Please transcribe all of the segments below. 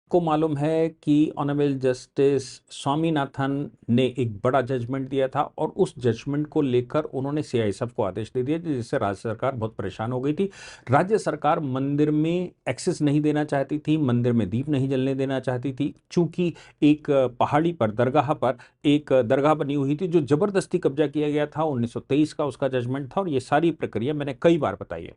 को मालूम है कि ऑनरेबल जस्टिस स्वामीनाथन ने एक बड़ा जजमेंट दिया था और उस जजमेंट को लेकर उन्होंने सीआईएसएफ को आदेश दे दिया, जिससे राज्य सरकार बहुत परेशान हो गई थी। राज्य सरकार मंदिर में एक्सेस नहीं देना चाहती थी, मंदिर में दीप नहीं जलने देना चाहती थी, चूंकि एक पहाड़ी पर दरगाह पर एक दरगाह बनी हुई थी जो जबरदस्ती कब्जा किया गया था। 1923 का उसका जजमेंट था और ये सारी प्रक्रिया मैंने कई बार बताई है।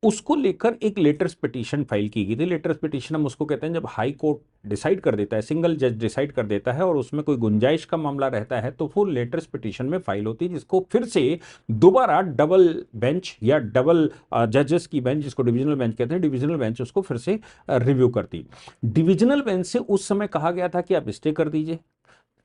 उसको लेकर एक लेटर्स पिटीशन फाइल की गई थी। लेटर्स पिटीशन हम उसको कहते हैं जब हाई कोर्ट डिसाइड कर देता है, सिंगल जज डिसाइड कर देता है और उसमें कोई गुंजाइश का मामला रहता है तो वो लेटर्स पिटीशन में फाइल होती है, जिसको फिर से दोबारा डबल बेंच या डबल जजेस की बेंच, जिसको डिविजनल बेंच कहते हैं, डिविजनल बेंच उसको फिर से रिव्यू करती। डिविजनल बेंच से उस समय कहा गया था कि आप स्टे कर दीजिए,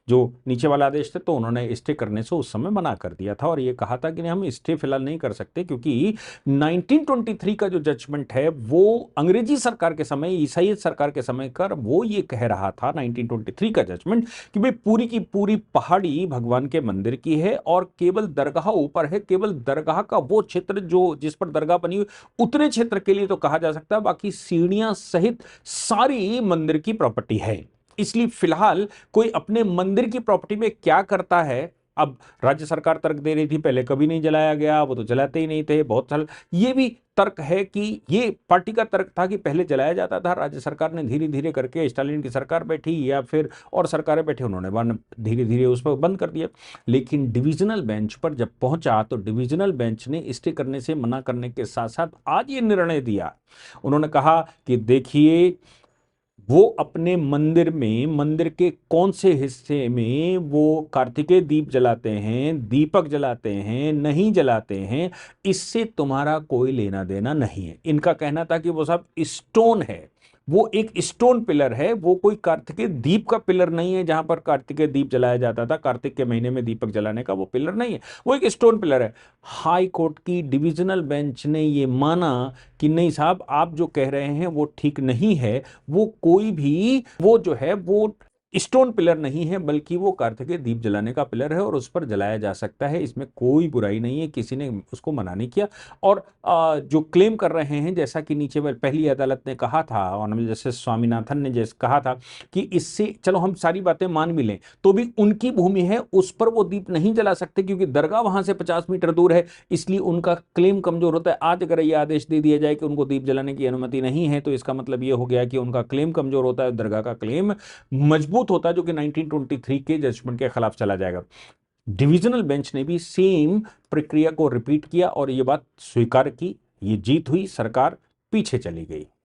जो नीचे वाला आदेश थे, तो उन्होंने स्टे करने से उस समय मना कर दिया था और ये कहा था कि नहीं, हम स्टे फिलहाल नहीं कर सकते, क्योंकि 1923 का जो जजमेंट है वो अंग्रेजी सरकार के समय, ईसाई सरकार के समय कर वो ये कह रहा था, 1923 का जजमेंट, कि भाई पूरी की पूरी पहाड़ी भगवान के मंदिर की है और केवल दरगाह ऊपर है, केवल दरगाह का वो क्षेत्र जो जिस पर दरगाह बनी हुई उतने क्षेत्र के लिए तो कहा जा सकता है, बाकी सीढ़ियां सहित सारी मंदिर की प्रॉपर्टी है। इसलिए फिलहाल कोई अपने मंदिर की प्रॉपर्टी में क्या करता है, अब राज्य सरकार तर्क दे रही थी पहले कभी नहीं जलाया गया, वो तो जलाते ही नहीं थे, बहुत साल। ये भी तर्क है कि ये पार्टी का तर्क था कि पहले जलाया जाता था, राज्य सरकार ने धीरे धीरे करके, स्टालिन की सरकार बैठी या फिर और सरकारें बैठी, उन्होंने धीरे धीरे उस पर बंद कर दिया। लेकिन डिविजनल बेंच पर जब पहुंचा तो डिविजनल बेंच ने स्टे करने से मना करने के साथ साथ आज ये निर्णय दिया। उन्होंने कहा कि देखिए, वो अपने मंदिर में, मंदिर के कौन से हिस्से में वो कार्तिकेय दीप जलाते हैं, दीपक जलाते हैं, नहीं जलाते हैं, इससे तुम्हारा कोई लेना देना नहीं है। इनका कहना था कि वो सब स्टोन है, वो एक स्टोन पिलर है, वो कोई कार्तिकेय दीप का पिलर नहीं है, जहां पर कार्तिकेय दीप जलाया जाता था, कार्तिक के महीने में दीपक जलाने का वो पिलर नहीं है, वो एक स्टोन पिलर है। हाई कोर्ट की डिविजनल बेंच ने ये माना कि नहीं साहब, आप जो कह रहे हैं वो ठीक नहीं है, वो कोई भी वो जो है वो स्टोन पिलर नहीं है, बल्कि वो कार्तिकेय दीप जलाने का पिलर है और उस पर जलाया जा सकता है, इसमें कोई बुराई नहीं है, किसी ने उसको मना नहीं किया। और जो क्लेम कर रहे हैं, जैसा कि नीचे पहली अदालत ने कहा था, ऑनरेबल जस्टिस स्वामीनाथन ने जैसे कहा था कि इससे चलो हम सारी बातें मान भी लें, तो भी उनकी भूमि है, उस पर वो दीप नहीं जला सकते क्योंकि दरगाह वहां से 50 मीटर दूर है, इसलिए उनका क्लेम कमजोर होता है। आज अगर यह आदेश दे दिया जाए कि उनको दीप जलाने की अनुमति नहीं है, तो इसका मतलब यह हो गया कि उनका क्लेम कमजोर होता है, दरगाह का क्लेम मजबूत होता है, जो कि 1923 के जजमेंट के खिलाफ चला जाएगा। डिविजनल बेंच ने भी सेम प्रक्रिया को रिपीट किया और यह बात स्वीकार की, ये जीत हुई, सरकार पीछे चली गई।